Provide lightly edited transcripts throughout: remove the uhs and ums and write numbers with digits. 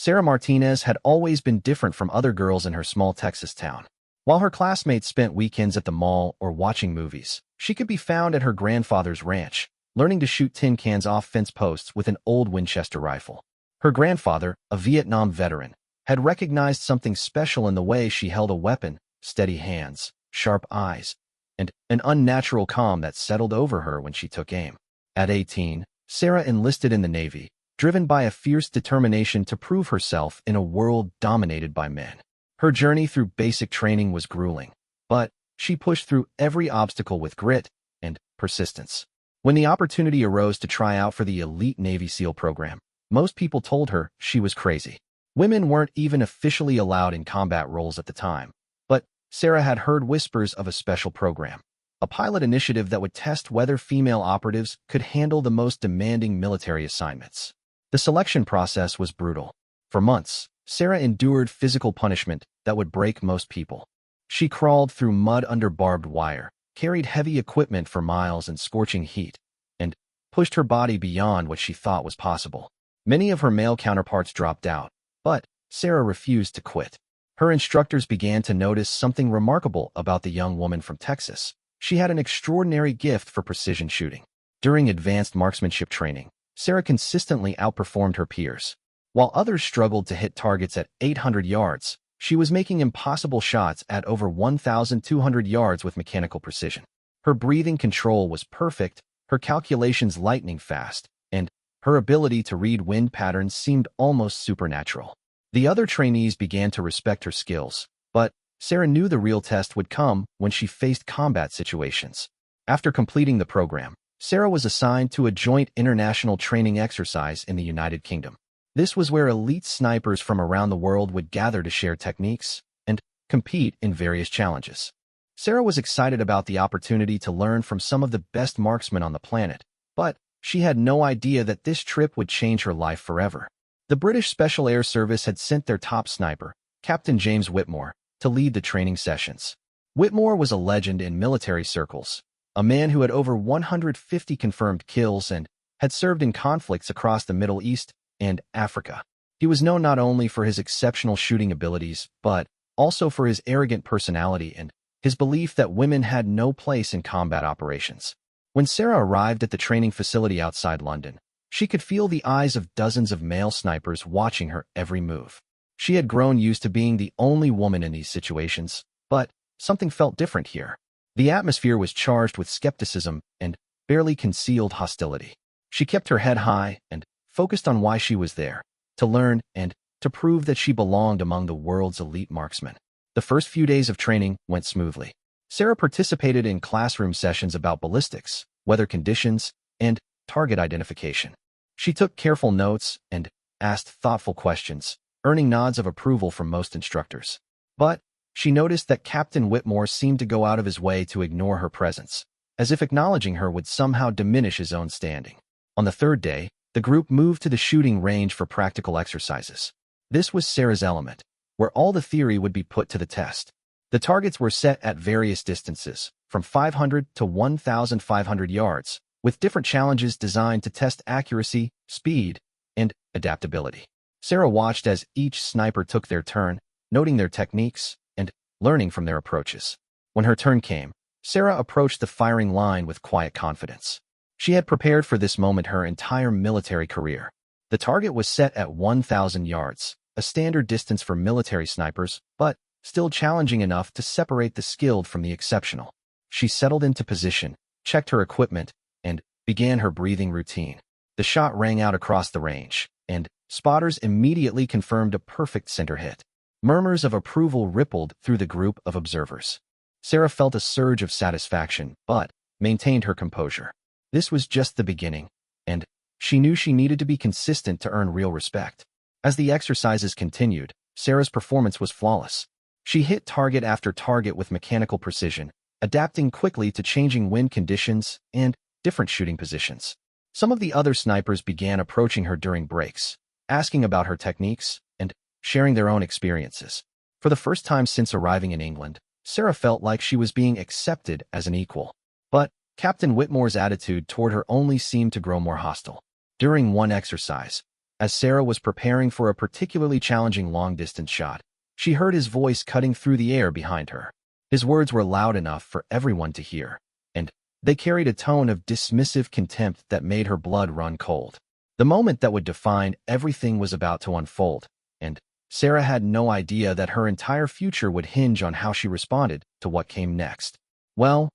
Sarah Martinez had always been different from other girls in her small Texas town. While her classmates spent weekends at the mall or watching movies, she could be found at her grandfather's ranch, learning to shoot tin cans off fence posts with an old Winchester rifle. Her grandfather, a Vietnam veteran, had recognized something special in the way she held a weapon: steady hands, sharp eyes, and an unnatural calm that settled over her when she took aim. At 18, Sarah enlisted in the Navy, driven by a fierce determination to prove herself in a world dominated by men. Her journey through basic training was grueling, but she pushed through every obstacle with grit and persistence. When the opportunity arose to try out for the elite Navy SEAL program, most people told her she was crazy. Women weren't even officially allowed in combat roles at the time, but Sarah had heard whispers of a special program, a pilot initiative that would test whether female operatives could handle the most demanding military assignments. The selection process was brutal. For months, Sarah endured physical punishment that would break most people. She crawled through mud under barbed wire, carried heavy equipment for miles in scorching heat, and pushed her body beyond what she thought was possible. Many of her male counterparts dropped out, but Sarah refused to quit. Her instructors began to notice something remarkable about the young woman from Texas. She had an extraordinary gift for precision shooting. During advanced marksmanship training, Sarah consistently outperformed her peers. While others struggled to hit targets at 800 yards, she was making impossible shots at over 1,200 yards with mechanical precision. Her breathing control was perfect, her calculations lightning fast, and her ability to read wind patterns seemed almost supernatural. The other trainees began to respect her skills, but Sarah knew the real test would come when she faced combat situations. After completing the program, Sarah was assigned to a joint international training exercise in the United Kingdom. This was where elite snipers from around the world would gather to share techniques and compete in various challenges. Sarah was excited about the opportunity to learn from some of the best marksmen on the planet, but she had no idea that this trip would change her life forever. The British Special Air Service had sent their top sniper, Captain James Whitmore, to lead the training sessions. Whitmore was a legend in military circles, a man who had over 150 confirmed kills and had served in conflicts across the Middle East and Africa. He was known not only for his exceptional shooting abilities, but also for his arrogant personality and his belief that women had no place in combat operations. When Sarah arrived at the training facility outside London, she could feel the eyes of dozens of male snipers watching her every move. She had grown used to being the only woman in these situations, but something felt different here. The atmosphere was charged with skepticism and barely concealed hostility. She kept her head high and focused on why she was there: to learn and to prove that she belonged among the world's elite marksmen. The first few days of training went smoothly. Sarah participated in classroom sessions about ballistics, weather conditions, and target identification. She took careful notes and asked thoughtful questions, earning nods of approval from most instructors. But she noticed that Captain Whitmore seemed to go out of his way to ignore her presence, as if acknowledging her would somehow diminish his own standing. On the third day, the group moved to the shooting range for practical exercises. This was Sarah's element, where all the theory would be put to the test. The targets were set at various distances, from 500 to 1,500 yards, with different challenges designed to test accuracy, speed, and adaptability. Sarah watched as each sniper took their turn, noting their techniques and learning from their approaches. When her turn came, Sarah approached the firing line with quiet confidence. She had prepared for this moment her entire military career. The target was set at 1,000 yards, a standard distance for military snipers, but still challenging enough to separate the skilled from the exceptional. She settled into position, checked her equipment, and began her breathing routine. The shot rang out across the range, and spotters immediately confirmed a perfect center hit. Murmurs of approval rippled through the group of observers. Sarah felt a surge of satisfaction, but maintained her composure. This was just the beginning, and she knew she needed to be consistent to earn real respect. As the exercises continued, Sarah's performance was flawless. She hit target after target with mechanical precision, adapting quickly to changing wind conditions and different shooting positions. Some of the other snipers began approaching her during breaks, asking about her techniques and sharing their own experiences. For the first time since arriving in England, Sarah felt like she was being accepted as an equal. But Captain Whitmore's attitude toward her only seemed to grow more hostile. During one exercise, As Sarah was preparing for a particularly challenging long-distance shot, she heard his voice cutting through the air behind her. His words were loud enough for everyone to hear, and they carried a tone of dismissive contempt that made her blood run cold. The moment that would define everything was about to unfold, and Sarah had no idea that her entire future would hinge on how she responded to what came next. Well,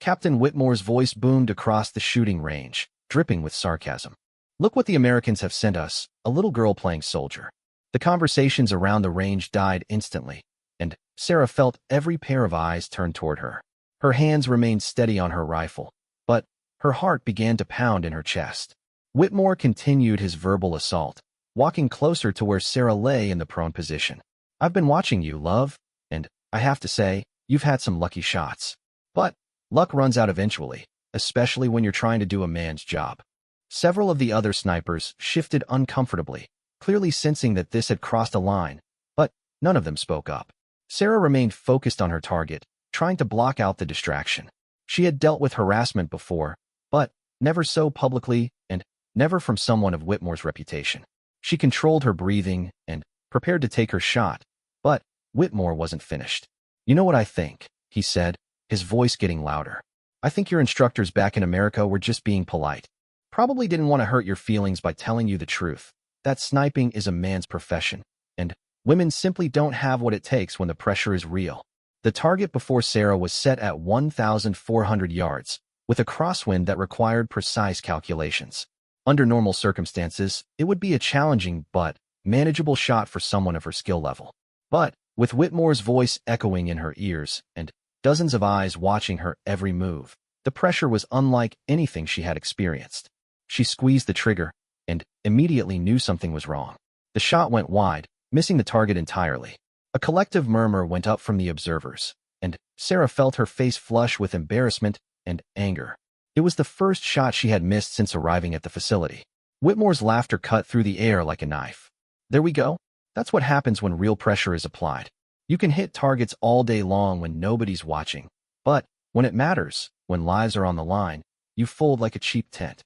Captain Whitmore's voice boomed across the shooting range, dripping with sarcasm. Look what the Americans have sent us, a little girl playing soldier. The conversations around the range died instantly, and Sarah felt every pair of eyes turn toward her. Her hands remained steady on her rifle, but her heart began to pound in her chest. Whitmore continued his verbal assault, walking closer to where Sarah lay in the prone position. I've been watching you, love, and I have to say, you've had some lucky shots. But luck runs out eventually, especially when you're trying to do a man's job. Several of the other snipers shifted uncomfortably, clearly sensing that this had crossed a line, but none of them spoke up. Sarah remained focused on her target, trying to block out the distraction. She had dealt with harassment before, but never so publicly and never from someone of Whitmore's reputation. She controlled her breathing and prepared to take her shot, but Whitmore wasn't finished. You know what I think, he said, his voice getting louder. I think your instructors back in America were just being polite. Probably didn't want to hurt your feelings by telling you the truth. That sniping is a man's profession, and women simply don't have what it takes when the pressure is real. The target before Sarah was set at 1,400 yards, with a crosswind that required precise calculations. Under normal circumstances, it would be a challenging but manageable shot for someone of her skill level. But with Whitmore's voice echoing in her ears and dozens of eyes watching her every move, the pressure was unlike anything she had experienced. She squeezed the trigger and immediately knew something was wrong. The shot went wide, missing the target entirely. A collective murmur went up from the observers, and Sarah felt her face flush with embarrassment and anger. It was the first shot she had missed since arriving at the facility. Whitmore's laughter cut through the air like a knife. There we go. That's what happens when real pressure is applied. You can hit targets all day long when nobody's watching, but when it matters, when lives are on the line, you fold like a cheap tent.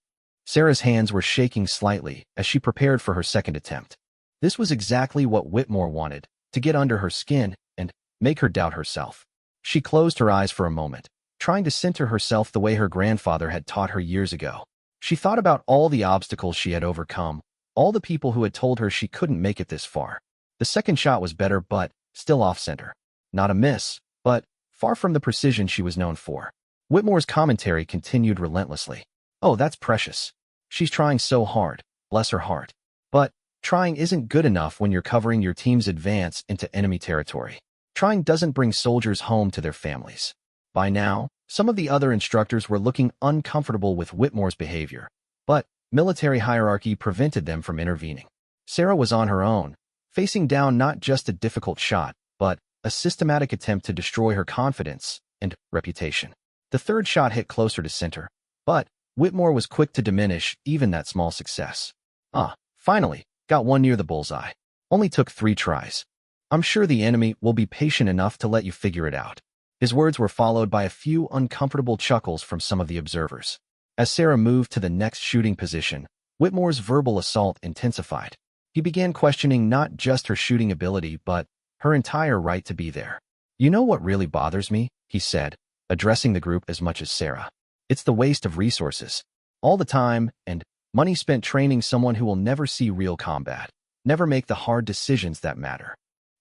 Sarah's hands were shaking slightly as she prepared for her second attempt. This was exactly what Whitmore wanted, to get under her skin and make her doubt herself. She closed her eyes for a moment, trying to center herself the way her grandfather had taught her years ago. She thought about all the obstacles she had overcome, all the people who had told her she couldn't make it this far. The second shot was better but still off-center. Not a miss, but far from the precision she was known for. Whitmore's commentary continued relentlessly. Oh, that's precious. She's trying so hard, bless her heart. But trying isn't good enough when you're covering your team's advance into enemy territory. Trying doesn't bring soldiers home to their families. By now, some of the other instructors were looking uncomfortable with Whitmore's behavior, but military hierarchy prevented them from intervening. Sarah was on her own, facing down not just a difficult shot, but a systematic attempt to destroy her confidence and reputation. The third shot hit closer to center, but Whitmore was quick to diminish even that small success. Finally, got one near the bullseye. Only took 3 tries. I'm sure the enemy will be patient enough to let you figure it out. His words were followed by a few uncomfortable chuckles from some of the observers. As Sarah moved to the next shooting position, Whitmore's verbal assault intensified. He began questioning not just her shooting ability but her entire right to be there. You know what really bothers me? He said, addressing the group as much as Sarah. It's the waste of resources. All the time and money spent training someone who will never see real combat, never make the hard decisions that matter.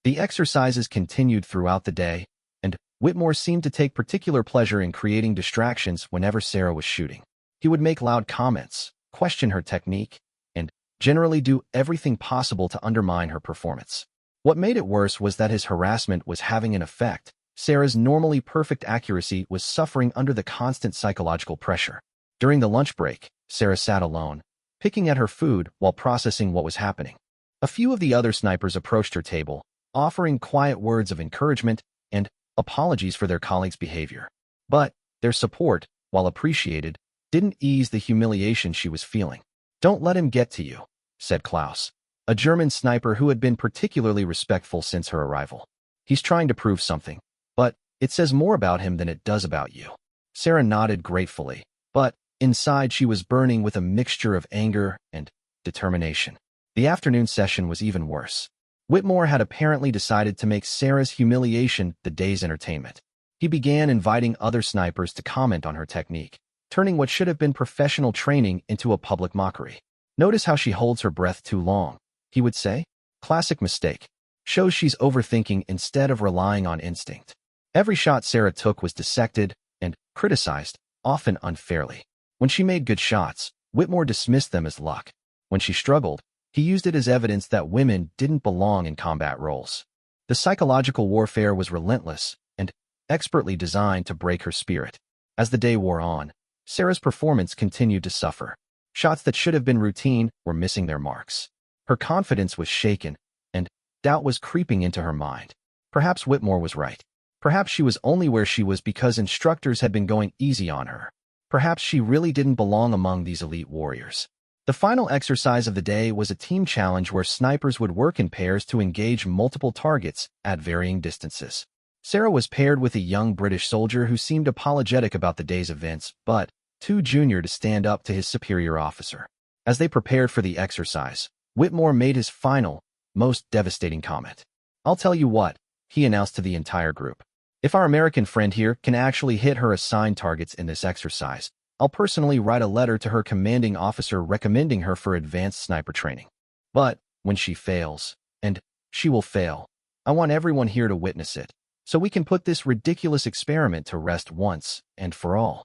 The exercises continued throughout the day, and Whitmore seemed to take particular pleasure in creating distractions whenever Sarah was shooting. He would make loud comments, question her technique, and generally do everything possible to undermine her performance. What made it worse was that his harassment was having an effect. Sarah's normally perfect accuracy was suffering under the constant psychological pressure. During the lunch break, Sarah sat alone, picking at her food while processing what was happening. A few of the other snipers approached her table, offering quiet words of encouragement and apologies for their colleagues' behavior. But their support, while appreciated, didn't ease the humiliation she was feeling. Don't let him get to you, said Klaus, a German sniper who had been particularly respectful since her arrival. He's trying to prove something, but it says more about him than it does about you. Sarah nodded gratefully, but inside she was burning with a mixture of anger and determination. The afternoon session was even worse. Whitmore had apparently decided to make Sarah's humiliation the day's entertainment. He began inviting other snipers to comment on her technique, turning what should have been professional training into a public mockery. "Notice how she holds her breath too long," he would say. "Classic mistake. Shows she's overthinking instead of relying on instinct." Every shot Sarah took was dissected and criticized, often unfairly. When she made good shots, Whitmore dismissed them as luck. When she struggled, he used it as evidence that women didn't belong in combat roles. The psychological warfare was relentless and expertly designed to break her spirit. As the day wore on, Sarah's performance continued to suffer. Shots that should have been routine were missing their marks. Her confidence was shaken, and doubt was creeping into her mind. Perhaps Whitmore was right. Perhaps she was only where she was because instructors had been going easy on her. Perhaps she really didn't belong among these elite warriors. The final exercise of the day was a team challenge where snipers would work in pairs to engage multiple targets at varying distances. Sarah was paired with a young British soldier who seemed apologetic about the day's events, but too junior to stand up to his superior officer. As they prepared for the exercise, Whitmore made his final, most devastating comment. "I'll tell you what," he announced to the entire group. "If our American friend here can actually hit her assigned targets in this exercise, I'll personally write a letter to her commanding officer recommending her for advanced sniper training. But when she fails, and she will fail, I want everyone here to witness it, so we can put this ridiculous experiment to rest once and for all."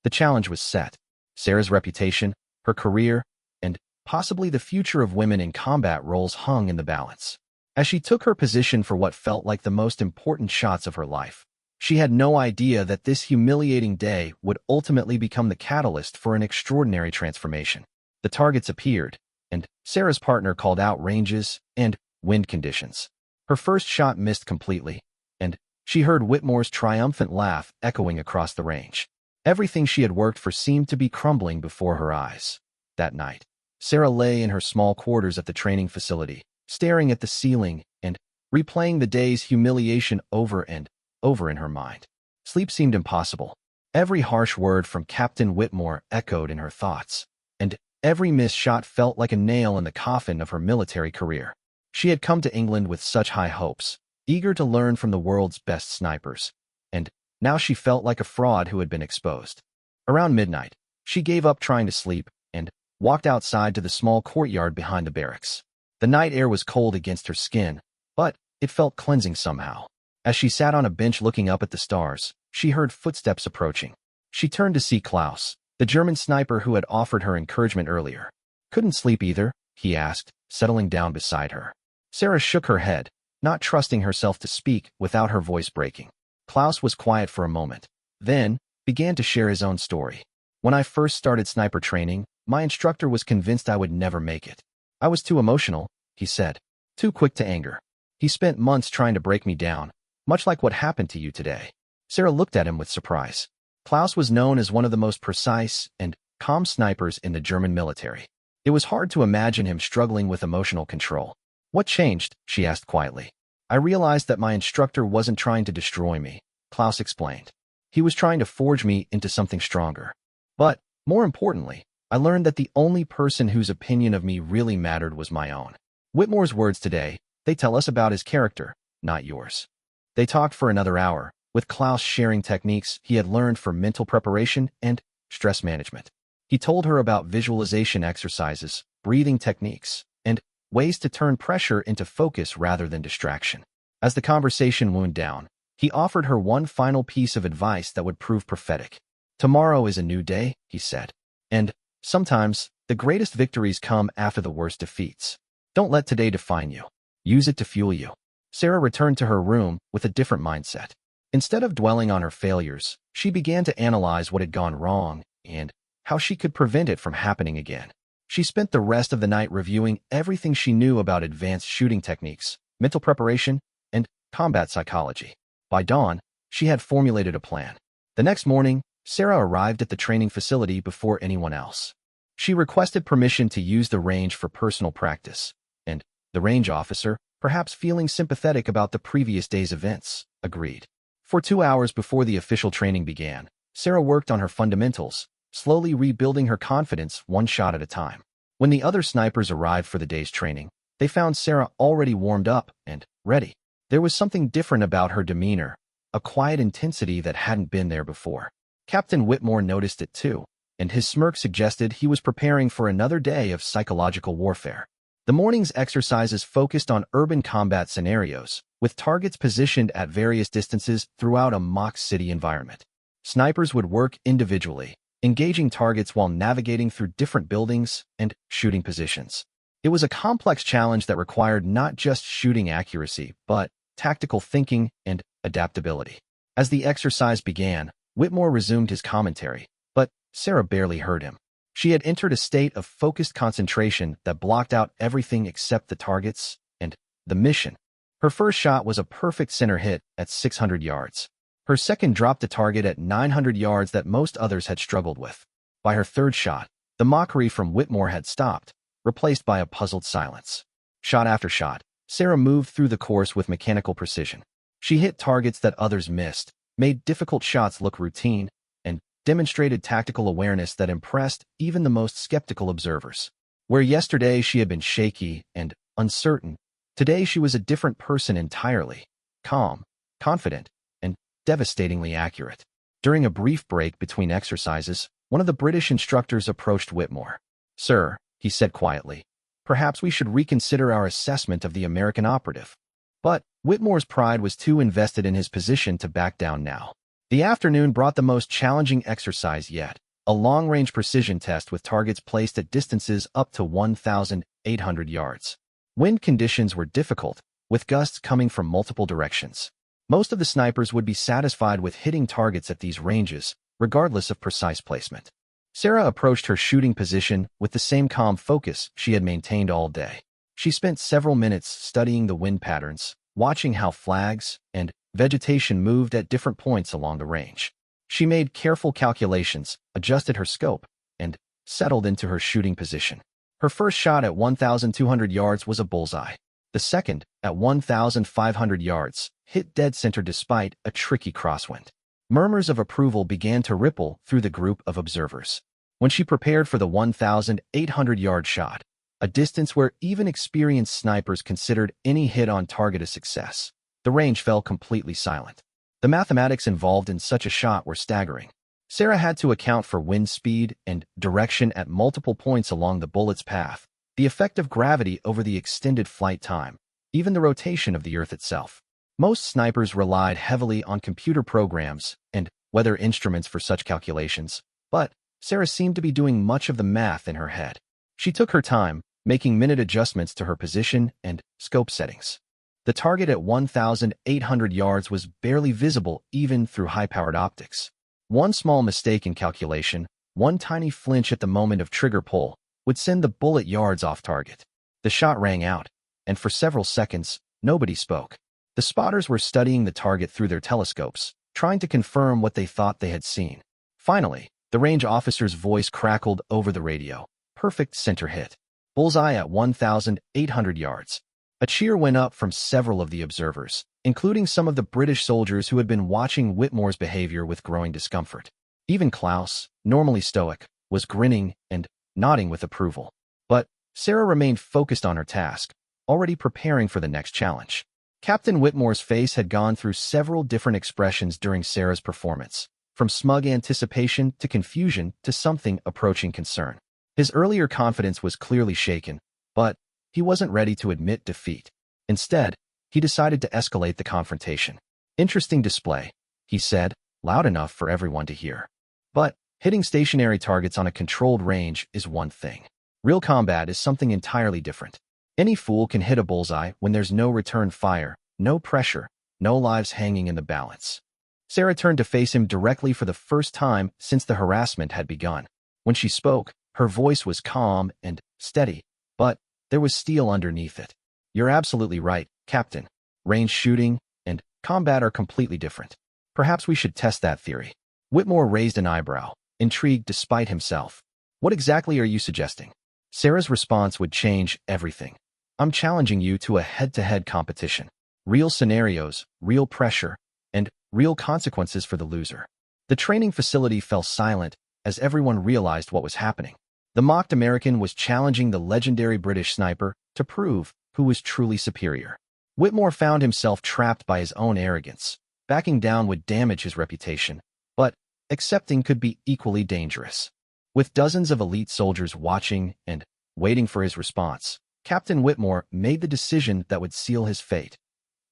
The challenge was set. Sarah's reputation, her career, and possibly the future of women in combat roles hung in the balance. As she took her position for what felt like the most important shots of her life, she had no idea that this humiliating day would ultimately become the catalyst for an extraordinary transformation. The targets appeared, and Sarah's partner called out ranges and wind conditions. Her first shot missed completely, and she heard Whitmore's triumphant laugh echoing across the range. Everything she had worked for seemed to be crumbling before her eyes. That night, Sarah lay in her small quarters at the training facility, staring at the ceiling and replaying the day's humiliation over and over in her mind. Sleep seemed impossible. Every harsh word from Captain Whitmore echoed in her thoughts, and every missed shot felt like a nail in the coffin of her military career. She had come to England with such high hopes, eager to learn from the world's best snipers, and now she felt like a fraud who had been exposed. Around midnight, she gave up trying to sleep and walked outside to the small courtyard behind the barracks. The night air was cold against her skin, but it felt cleansing somehow. As she sat on a bench looking up at the stars, she heard footsteps approaching. She turned to see Klaus, the German sniper who had offered her encouragement earlier. "Couldn't sleep either?" he asked, settling down beside her. Sarah shook her head, not trusting herself to speak without her voice breaking. Klaus was quiet for a moment, then began to share his own story. "When I first started sniper training, my instructor was convinced I would never make it. I was too emotional," he said, "too quick to anger. He spent months trying to break me down, much like what happened to you today." Sarah looked at him with surprise. Klaus was known as one of the most precise and calm snipers in the German military. It was hard to imagine him struggling with emotional control. "What changed?" she asked quietly. "I realized that my instructor wasn't trying to destroy me," Klaus explained. "He was trying to forge me into something stronger. But, more importantly, I learned that the only person whose opinion of me really mattered was my own." Whitmore's words today, they tell us about his character, not yours. They talked for another hour, with Klaus sharing techniques he had learned for mental preparation and stress management. He told her about visualization exercises, breathing techniques, and ways to turn pressure into focus rather than distraction. As the conversation wound down, he offered her one final piece of advice that would prove prophetic. "Tomorrow is a new day," he said. "And sometimes, the greatest victories come after the worst defeats. Don't let today define you. Use it to fuel you." Sarah returned to her room with a different mindset. Instead of dwelling on her failures, she began to analyze what had gone wrong and how she could prevent it from happening again. She spent the rest of the night reviewing everything she knew about advanced shooting techniques, mental preparation, and combat psychology. By dawn, she had formulated a plan. The next morning, Sarah arrived at the training facility before anyone else. She requested permission to use the range for personal practice, and the range officer, perhaps feeling sympathetic about the previous day's events, agreed. For 2 hours before the official training began, Sarah worked on her fundamentals, slowly rebuilding her confidence one shot at a time. When the other snipers arrived for the day's training, they found Sarah already warmed up and ready. There was something different about her demeanor, a quiet intensity that hadn't been there before. Captain Whitmore noticed it too, and his smirk suggested he was preparing for another day of psychological warfare. The morning's exercises focused on urban combat scenarios, with targets positioned at various distances throughout a mock city environment. Snipers would work individually, engaging targets while navigating through different buildings and shooting positions. It was a complex challenge that required not just shooting accuracy, but tactical thinking and adaptability. As the exercise began, Whitmore resumed his commentary, but Sarah barely heard him. She had entered a state of focused concentration that blocked out everything except the targets and the mission. Her first shot was a perfect center hit at 600 yards. Her second dropped a target at 900 yards that most others had struggled with. By her third shot, the mockery from Whitmore had stopped, replaced by a puzzled silence. Shot after shot, Sarah moved through the course with mechanical precision. She hit targets that others missed, made difficult shots look routine, and demonstrated tactical awareness that impressed even the most skeptical observers. Where yesterday she had been shaky and uncertain, today she was a different person entirely, calm, confident, and devastatingly accurate. During a brief break between exercises, one of the British instructors approached Whitmore. "Sir," he said quietly, "perhaps we should reconsider our assessment of the American operative." But Whitmore's pride was too invested in his position to back down now. The afternoon brought the most challenging exercise yet, a long-range precision test with targets placed at distances up to 1,800 yards. Wind conditions were difficult, with gusts coming from multiple directions. Most of the snipers would be satisfied with hitting targets at these ranges, regardless of precise placement. Sarah approached her shooting position with the same calm focus she had maintained all day. She spent several minutes studying the wind patterns, watching how flags and vegetation moved at different points along the range. She made careful calculations, adjusted her scope, and settled into her shooting position. Her first shot at 1,200 yards was a bullseye. The second, at 1,500 yards, hit dead center despite a tricky crosswind. Murmurs of approval began to ripple through the group of observers. When she prepared for the 1,800-yard shot, a distance where even experienced snipers considered any hit on target a success, the range fell completely silent. The mathematics involved in such a shot were staggering. Sarah had to account for wind speed and direction at multiple points along the bullet's path, the effect of gravity over the extended flight time, even the rotation of the Earth itself. Most snipers relied heavily on computer programs and weather instruments for such calculations, but Sarah seemed to be doing much of the math in her head. She took her time, making minute adjustments to her position and scope settings. The target at 1,800 yards was barely visible even through high-powered optics. One small mistake in calculation, one tiny flinch at the moment of trigger pull, would send the bullet yards off target. The shot rang out, and for several seconds, nobody spoke. The spotters were studying the target through their telescopes, trying to confirm what they thought they had seen. Finally, the range officer's voice crackled over the radio. Perfect center hit. Bullseye at 1,800 yards. A cheer went up from several of the observers, including some of the British soldiers who had been watching Whitmore's behavior with growing discomfort. Even Klaus, normally stoic, was grinning and nodding with approval. But Sarah remained focused on her task, already preparing for the next challenge. Captain Whitmore's face had gone through several different expressions during Sarah's performance, from smug anticipation to confusion to something approaching concern. His earlier confidence was clearly shaken, but he wasn't ready to admit defeat. Instead, he decided to escalate the confrontation. "Interesting display," he said, loud enough for everyone to hear. "But hitting stationary targets on a controlled range is one thing. Real combat is something entirely different. Any fool can hit a bullseye when there's no return fire, no pressure, no lives hanging in the balance." Sarah turned to face him directly for the first time since the harassment had begun. When she spoke, her voice was calm and steady, but there was steel underneath it. "You're absolutely right, Captain. Range shooting and combat are completely different. Perhaps we should test that theory." Whitmore raised an eyebrow, intrigued despite himself. "What exactly are you suggesting?" Sarah's response would change everything. "I'm challenging you to a head-to-head competition. Real scenarios, real pressure, and real consequences for the loser." The training facility fell silent as everyone realized what was happening. The mocked American was challenging the legendary British sniper to prove who was truly superior. Whitmore found himself trapped by his own arrogance. Backing down would damage his reputation, but accepting could be equally dangerous. With dozens of elite soldiers watching and waiting for his response, Captain Whitmore made the decision that would seal his fate.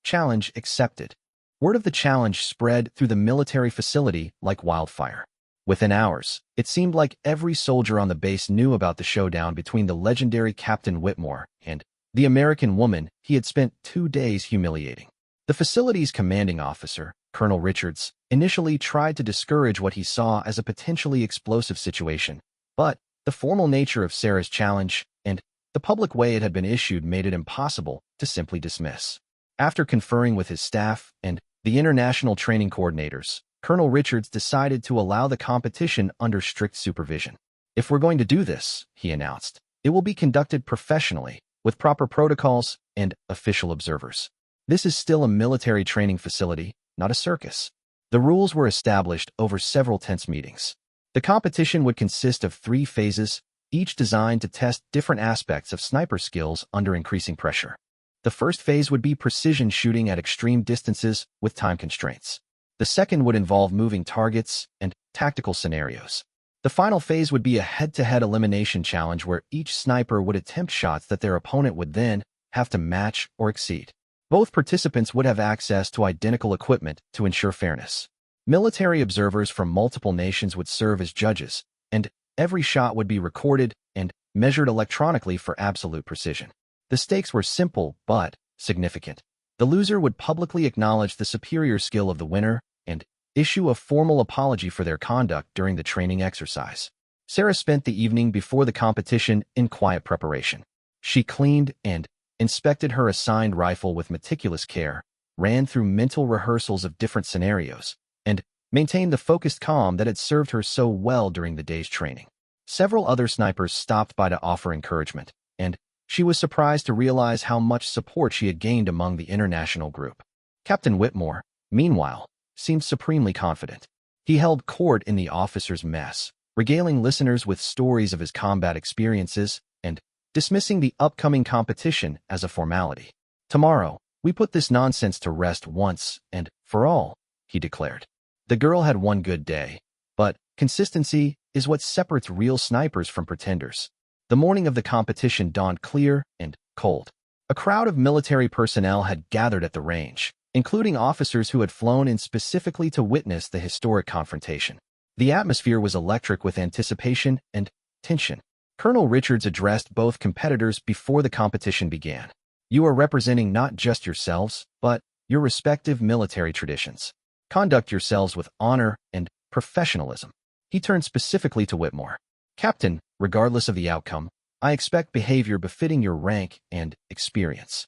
Challenge accepted. Word of the challenge spread through the military facility like wildfire. Within hours, it seemed like every soldier on the base knew about the showdown between the legendary Captain Whitmore and the American woman he had spent 2 days humiliating. The facility's commanding officer, Colonel Richards, initially tried to discourage what he saw as a potentially explosive situation, but the formal nature of Sarah's challenge and the public way it had been issued made it impossible to simply dismiss. After conferring with his staff and the international training coordinators, Colonel Richards decided to allow the competition under strict supervision. "If we're going to do this," he announced, "it will be conducted professionally, with proper protocols and official observers. This is still a military training facility, not a circus." The rules were established over several tense meetings. The competition would consist of 3 phases, each designed to test different aspects of sniper skills under increasing pressure. The first phase would be precision shooting at extreme distances with time constraints. The second would involve moving targets and tactical scenarios. The final phase would be a head-to-head elimination challenge where each sniper would attempt shots that their opponent would then have to match or exceed. Both participants would have access to identical equipment to ensure fairness. Military observers from multiple nations would serve as judges, and every shot would be recorded and measured electronically for absolute precision. The stakes were simple but significant. The loser would publicly acknowledge the superior skill of the winner and issue a formal apology for their conduct during the training exercise. Sarah spent the evening before the competition in quiet preparation. She cleaned and inspected her assigned rifle with meticulous care, ran through mental rehearsals of different scenarios, and maintained the focused calm that had served her so well during the day's training. Several other snipers stopped by to offer encouragement, and she was surprised to realize how much support she had gained among the international group. Captain Whitmore, meanwhile, seemed supremely confident. He held court in the officers' mess, regaling listeners with stories of his combat experiences and dismissing the upcoming competition as a formality. "Tomorrow, we put this nonsense to rest once and for all," he declared. The girl had one good day, but consistency is what separates real snipers from pretenders. The morning of the competition dawned clear and cold. A crowd of military personnel had gathered at the range, including officers who had flown in specifically to witness the historic confrontation. The atmosphere was electric with anticipation and tension. Colonel Richards addressed both competitors before the competition began. "You are representing not just yourselves, but your respective military traditions. Conduct yourselves with honor and professionalism." He turned specifically to Whitmore. "Captain, regardless of the outcome, I expect behavior befitting your rank and experience."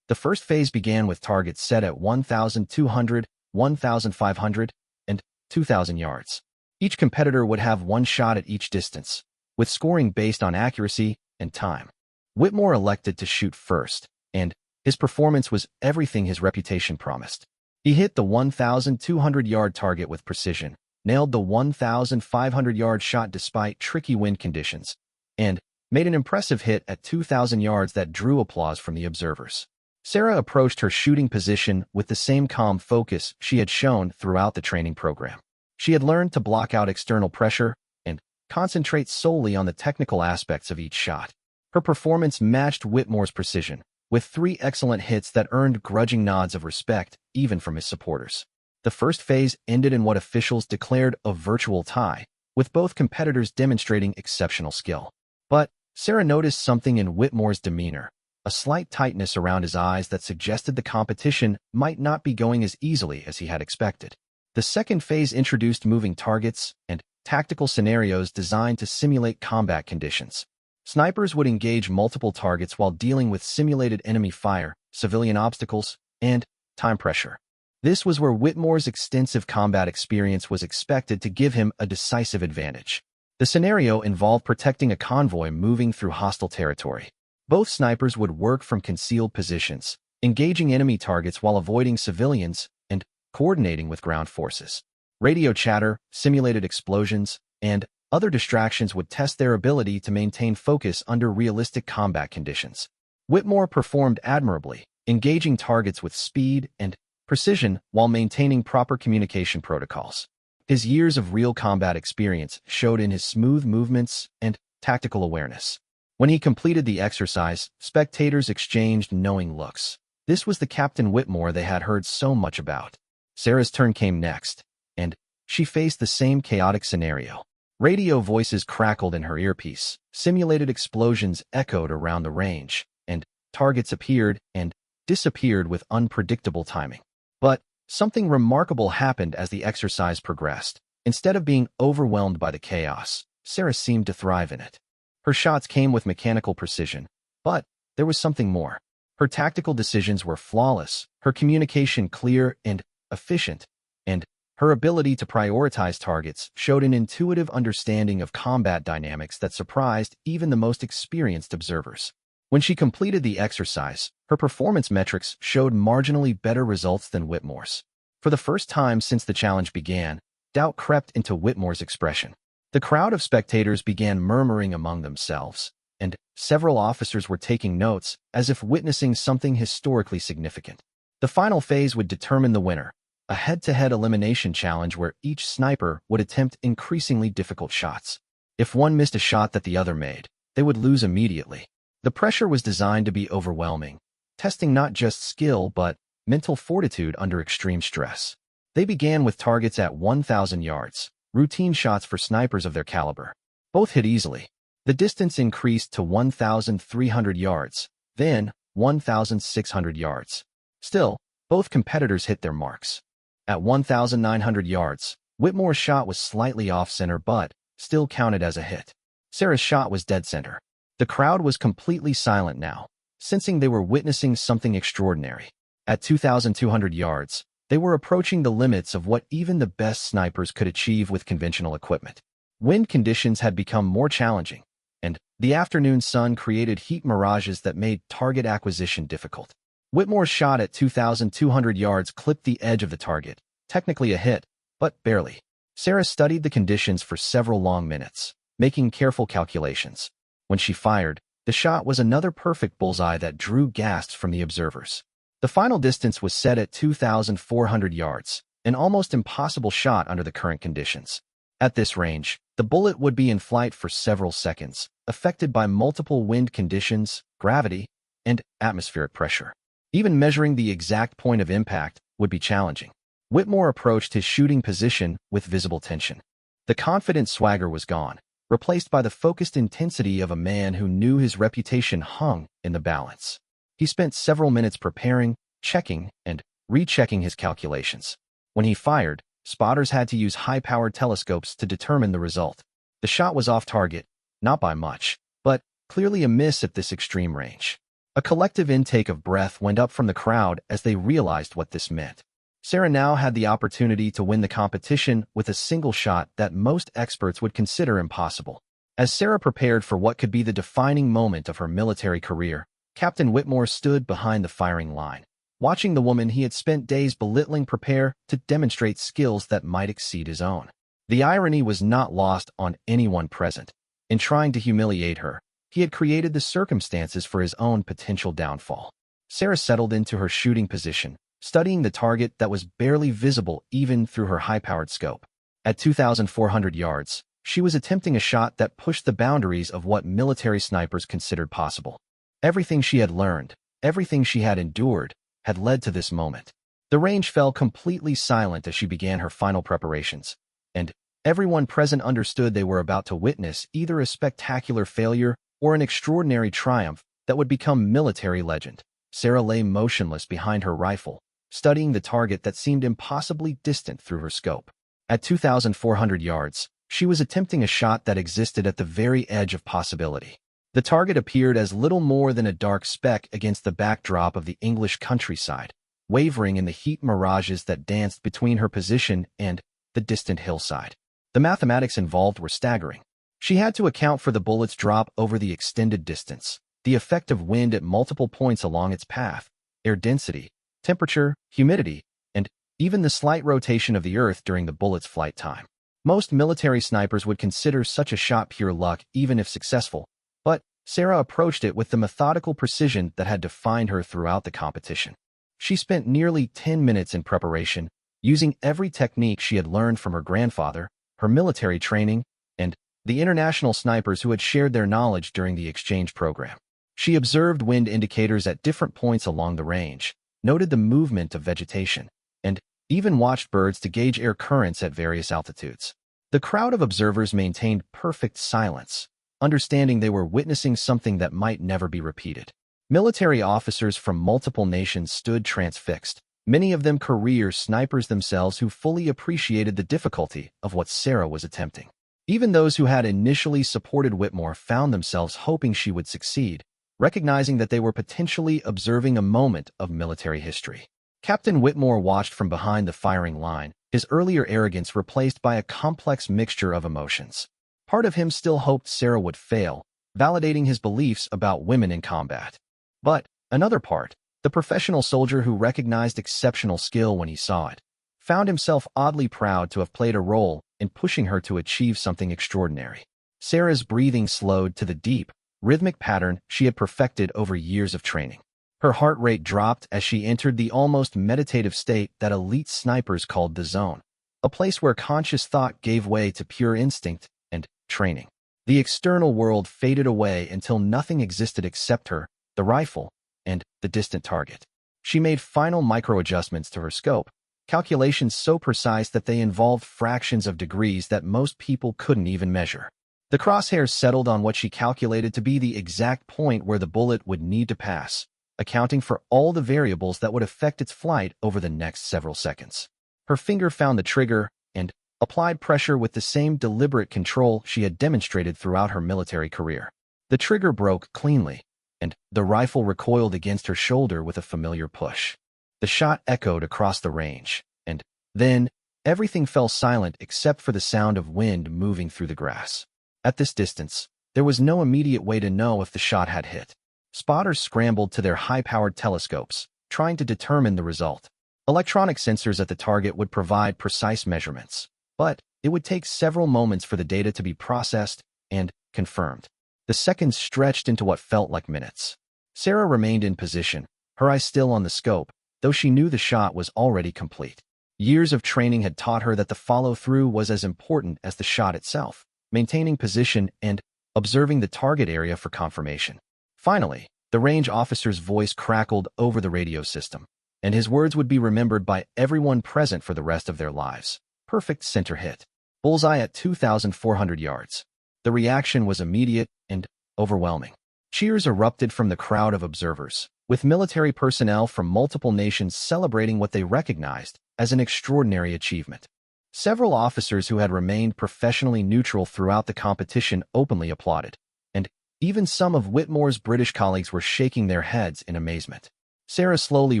The first phase began with targets set at 1,200, 1,500, and 2,000 yards. Each competitor would have 1 shot at each distance, with scoring based on accuracy and time. Whitmore elected to shoot first, and his performance was everything his reputation promised. He hit the 1,200-yard target with precision, nailed the 1,500-yard shot despite tricky wind conditions, and made an impressive hit at 2,000 yards that drew applause from the observers. Sarah approached her shooting position with the same calm focus she had shown throughout the training program. She had learned to block out external pressure and concentrate solely on the technical aspects of each shot. Her performance matched Whitmore's precision, with 3 excellent hits that earned grudging nods of respect even from his supporters. The first phase ended in what officials declared a virtual tie, with both competitors demonstrating exceptional skill. But Sarah noticed something in Whitmore's demeanor, a slight tightness around his eyes that suggested the competition might not be going as easily as he had expected. The second phase introduced moving targets and tactical scenarios designed to simulate combat conditions. Snipers would engage multiple targets while dealing with simulated enemy fire, civilian obstacles, and time pressure. This was where Whitmore's extensive combat experience was expected to give him a decisive advantage. The scenario involved protecting a convoy moving through hostile territory. Both snipers would work from concealed positions, engaging enemy targets while avoiding civilians and coordinating with ground forces. Radio chatter, simulated explosions, and Other distractions would test their ability to maintain focus under realistic combat conditions. Whitmore performed admirably, engaging targets with speed and precision while maintaining proper communication protocols. His years of real combat experience showed in his smooth movements and tactical awareness. When he completed the exercise, spectators exchanged knowing looks. This was the Captain Whitmore they had heard so much about. Sarah's turn came next, and she faced the same chaotic scenario. Radio voices crackled in her earpiece, simulated explosions echoed around the range, and targets appeared and disappeared with unpredictable timing. But something remarkable happened as the exercise progressed. Instead of being overwhelmed by the chaos, Sarah seemed to thrive in it. Her shots came with mechanical precision, but there was something more. Her tactical decisions were flawless, her communication clear and efficient, and her ability to prioritize targets showed an intuitive understanding of combat dynamics that surprised even the most experienced observers. When she completed the exercise, her performance metrics showed marginally better results than Whitmore's. For the first time since the challenge began, doubt crept into Whitmore's expression. The crowd of spectators began murmuring among themselves, and several officers were taking notes as if witnessing something historically significant. The final phase would determine the winner, a head-to-head elimination challenge where each sniper would attempt increasingly difficult shots. If one missed a shot that the other made, they would lose immediately. The pressure was designed to be overwhelming, testing not just skill but mental fortitude under extreme stress. They began with targets at 1,000 yards, routine shots for snipers of their caliber. Both hit easily. The distance increased to 1,300 yards, then 1,600 yards. Still, both competitors hit their marks. At 1,900 yards, Whitmore's shot was slightly off-center but still counted as a hit. Sarah's shot was dead center. The crowd was completely silent now, sensing they were witnessing something extraordinary. At 2,200 yards, they were approaching the limits of what even the best snipers could achieve with conventional equipment. Wind conditions had become more challenging, and the afternoon sun created heat mirages that made target acquisition difficult. Whitmore's shot at 2,200 yards clipped the edge of the target, technically a hit, but barely. Sarah studied the conditions for several long minutes, making careful calculations. When she fired, the shot was another perfect bullseye that drew gasps from the observers. The final distance was set at 2,400 yards, an almost impossible shot under the current conditions. At this range, the bullet would be in flight for several seconds, affected by multiple wind conditions, gravity, and atmospheric pressure. Even measuring the exact point of impact would be challenging. Whitmore approached his shooting position with visible tension. The confident swagger was gone, replaced by the focused intensity of a man who knew his reputation hung in the balance. He spent several minutes preparing, checking, and rechecking his calculations. When he fired, spotters had to use high-powered telescopes to determine the result. The shot was off target, not by much, but clearly a miss at this extreme range. A collective intake of breath went up from the crowd as they realized what this meant. Sarah now had the opportunity to win the competition with a single shot that most experts would consider impossible. As Sarah prepared for what could be the defining moment of her military career, Captain Whitmore stood behind the firing line, watching the woman he had spent days belittling prepare to demonstrate skills that might exceed his own. The irony was not lost on anyone present. In trying to humiliate her, he had created the circumstances for his own potential downfall. Sarah settled into her shooting position, studying the target that was barely visible even through her high-powered scope. At 2,400 yards, she was attempting a shot that pushed the boundaries of what military snipers considered possible. Everything she had learned, everything she had endured, had led to this moment. The range fell completely silent as she began her final preparations, and everyone present understood they were about to witness either a spectacular failure or an extraordinary triumph that would become military legend. Sarah lay motionless behind her rifle, studying the target that seemed impossibly distant through her scope. At 2,400 yards, she was attempting a shot that existed at the very edge of possibility. The target appeared as little more than a dark speck against the backdrop of the English countryside, wavering in the heat mirages that danced between her position and the distant hillside. The mathematics involved were staggering. She had to account for the bullet's drop over the extended distance, the effect of wind at multiple points along its path, air density, temperature, humidity, and even the slight rotation of the Earth during the bullet's flight time. Most military snipers would consider such a shot pure luck even if successful, but Sarah approached it with the methodical precision that had defined her throughout the competition. She spent nearly 10 minutes in preparation, using every technique she had learned from her grandfather, her military training, and the international snipers who had shared their knowledge during the exchange program. She observed wind indicators at different points along the range, noted the movement of vegetation, and even watched birds to gauge air currents at various altitudes. The crowd of observers maintained perfect silence, understanding they were witnessing something that might never be repeated. Military officers from multiple nations stood transfixed, many of them career snipers themselves who fully appreciated the difficulty of what Sarah was attempting. Even those who had initially supported Whitmore found themselves hoping she would succeed, recognizing that they were potentially observing a moment of military history. Captain Whitmore watched from behind the firing line, his earlier arrogance replaced by a complex mixture of emotions. Part of him still hoped Sarah would fail, validating his beliefs about women in combat. But another part, the professional soldier who recognized exceptional skill when he saw it, found himself oddly proud to have played a role in pushing her to achieve something extraordinary. Sarah's breathing slowed to the deep, rhythmic pattern she had perfected over years of training. Her heart rate dropped as she entered the almost meditative state that elite snipers called the zone, a place where conscious thought gave way to pure instinct and training. The external world faded away until nothing existed except her, the rifle, and the distant target. She made final micro-adjustments to her scope, calculations so precise that they involved fractions of degrees that most people couldn't even measure. The crosshairs settled on what she calculated to be the exact point where the bullet would need to pass, accounting for all the variables that would affect its flight over the next several seconds. Her finger found the trigger and applied pressure with the same deliberate control she had demonstrated throughout her military career. The trigger broke cleanly, and the rifle recoiled against her shoulder with a familiar push. The shot echoed across the range, and then everything fell silent except for the sound of wind moving through the grass. At this distance, there was no immediate way to know if the shot had hit. Spotters scrambled to their high-powered telescopes, trying to determine the result. Electronic sensors at the target would provide precise measurements, but it would take several moments for the data to be processed and confirmed. The seconds stretched into what felt like minutes. Sarah remained in position, her eyes still on the scope, though she knew the shot was already complete. Years of training had taught her that the follow-through was as important as the shot itself, maintaining position and observing the target area for confirmation. Finally, the range officer's voice crackled over the radio system, and his words would be remembered by everyone present for the rest of their lives. Perfect center hit. Bullseye at 2,400 yards. The reaction was immediate and overwhelming. Cheers erupted from the crowd of observers, with military personnel from multiple nations celebrating what they recognized as an extraordinary achievement. Several officers who had remained professionally neutral throughout the competition openly applauded, and even some of Whitmore's British colleagues were shaking their heads in amazement. Sarah slowly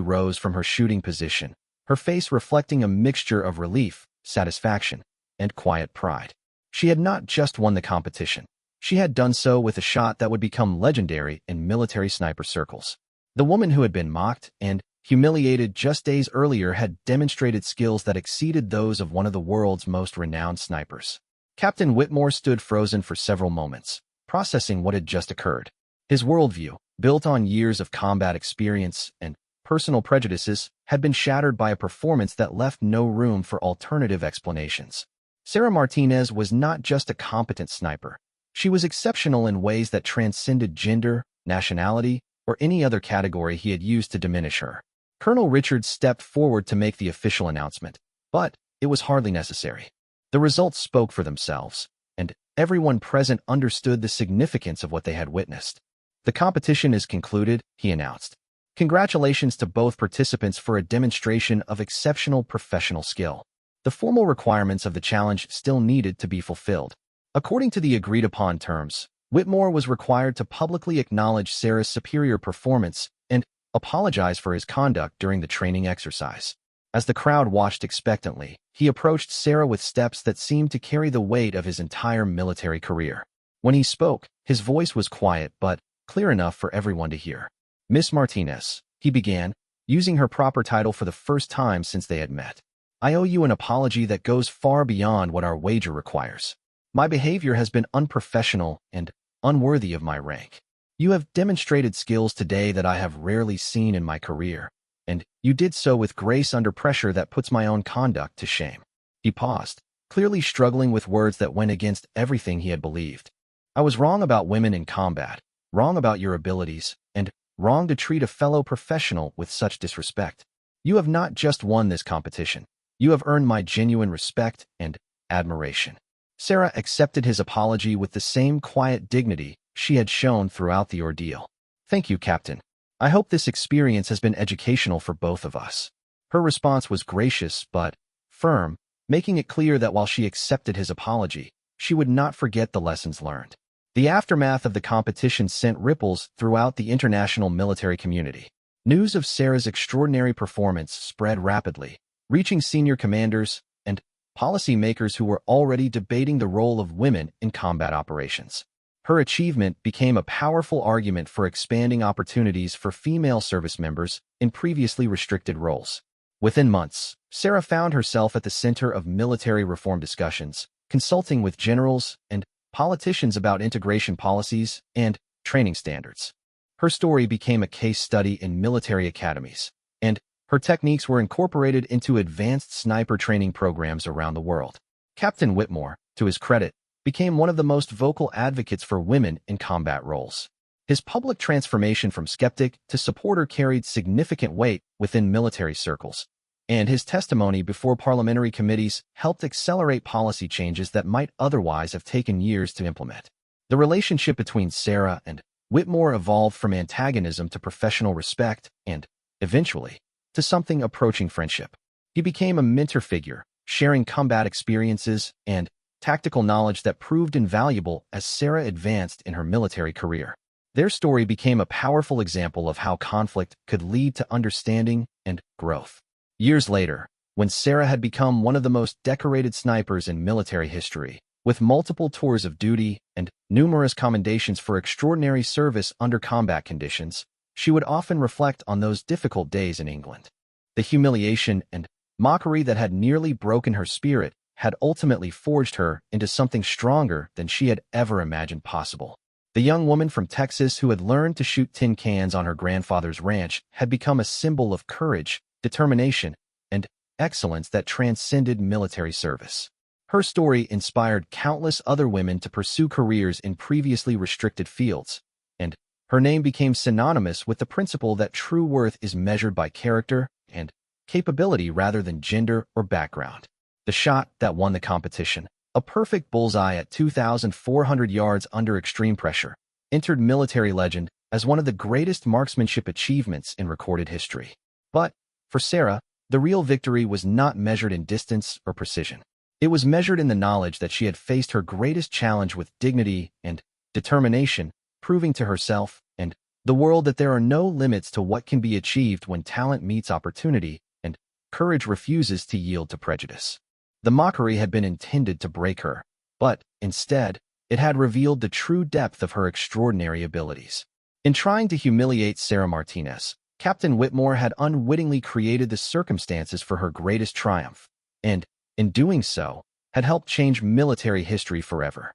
rose from her shooting position, her face reflecting a mixture of relief, satisfaction, and quiet pride. She had not just won the competition. She had done so with a shot that would become legendary in military sniper circles. The woman who had been mocked and humiliated just days earlier had demonstrated skills that exceeded those of one of the world's most renowned snipers. Captain Whitmore stood frozen for several moments, processing what had just occurred. His worldview, built on years of combat experience and personal prejudices, had been shattered by a performance that left no room for alternative explanations. Sarah Martinez was not just a competent sniper. She was exceptional in ways that transcended gender, nationality, or any other category he had used to diminish her. Colonel Richards stepped forward to make the official announcement, but it was hardly necessary. The results spoke for themselves, and everyone present understood the significance of what they had witnessed. The competition is concluded, he announced. Congratulations to both participants for a demonstration of exceptional professional skill. The formal requirements of the challenge still needed to be fulfilled. According to the agreed-upon terms, Whitmore was required to publicly acknowledge Sarah's superior performance and apologize for his conduct during the training exercise. As the crowd watched expectantly, he approached Sarah with steps that seemed to carry the weight of his entire military career. When he spoke, his voice was quiet but clear enough for everyone to hear. "Miss Martinez," he began, using her proper title for the first time since they had met. I owe you an apology that goes far beyond what our wager requires. My behavior has been unprofessional and unworthy of my rank. You have demonstrated skills today that I have rarely seen in my career, and you did so with grace under pressure that puts my own conduct to shame." He paused, clearly struggling with words that went against everything he had believed. "I was wrong about women in combat, wrong about your abilities, and wrong to treat a fellow professional with such disrespect. You have not just won this competition. You have earned my genuine respect and admiration." Sarah accepted his apology with the same quiet dignity she had shown throughout the ordeal. "Thank you, Captain. I hope this experience has been educational for both of us." Her response was gracious but firm, making it clear that while she accepted his apology, she would not forget the lessons learned. The aftermath of the competition sent ripples throughout the international military community. News of Sarah's extraordinary performance spread rapidly, reaching senior commanders and policymakers who were already debating the role of women in combat operations. Her achievement became a powerful argument for expanding opportunities for female service members in previously restricted roles. Within months, Sarah found herself at the center of military reform discussions, consulting with generals and politicians about integration policies and training standards. Her story became a case study in military academies, and her techniques were incorporated into advanced sniper training programs around the world. Captain Whitmore, to his credit, became one of the most vocal advocates for women in combat roles. His public transformation from skeptic to supporter carried significant weight within military circles, and his testimony before parliamentary committees helped accelerate policy changes that might otherwise have taken years to implement. The relationship between Sarah and Whitmore evolved from antagonism to professional respect and, eventually, to something approaching friendship. He became a mentor figure, sharing combat experiences and tactical knowledge that proved invaluable as Sarah advanced in her military career. Their story became a powerful example of how conflict could lead to understanding and growth. Years later, when Sarah had become one of the most decorated snipers in military history, with multiple tours of duty and numerous commendations for extraordinary service under combat conditions, she would often reflect on those difficult days in England. The humiliation and mockery that had nearly broken her spirit had ultimately forged her into something stronger than she had ever imagined possible. The young woman from Texas who had learned to shoot tin cans on her grandfather's ranch had become a symbol of courage, determination, and excellence that transcended military service. Her story inspired countless other women to pursue careers in previously restricted fields, and her name became synonymous with the principle that true worth is measured by character and capability rather than gender or background. The shot that won the competition, a perfect bullseye at 2,400 yards under extreme pressure, entered military legend as one of the greatest marksmanship achievements in recorded history. But, for Sarah, the real victory was not measured in distance or precision. It was measured in the knowledge that she had faced her greatest challenge with dignity and determination, proving to herself and the world that there are no limits to what can be achieved when talent meets opportunity and courage refuses to yield to prejudice. The mockery had been intended to break her, but, instead, it had revealed the true depth of her extraordinary abilities. In trying to humiliate Sarah Martinez, Captain Whitmore had unwittingly created the circumstances for her greatest triumph, and, in doing so, had helped change military history forever.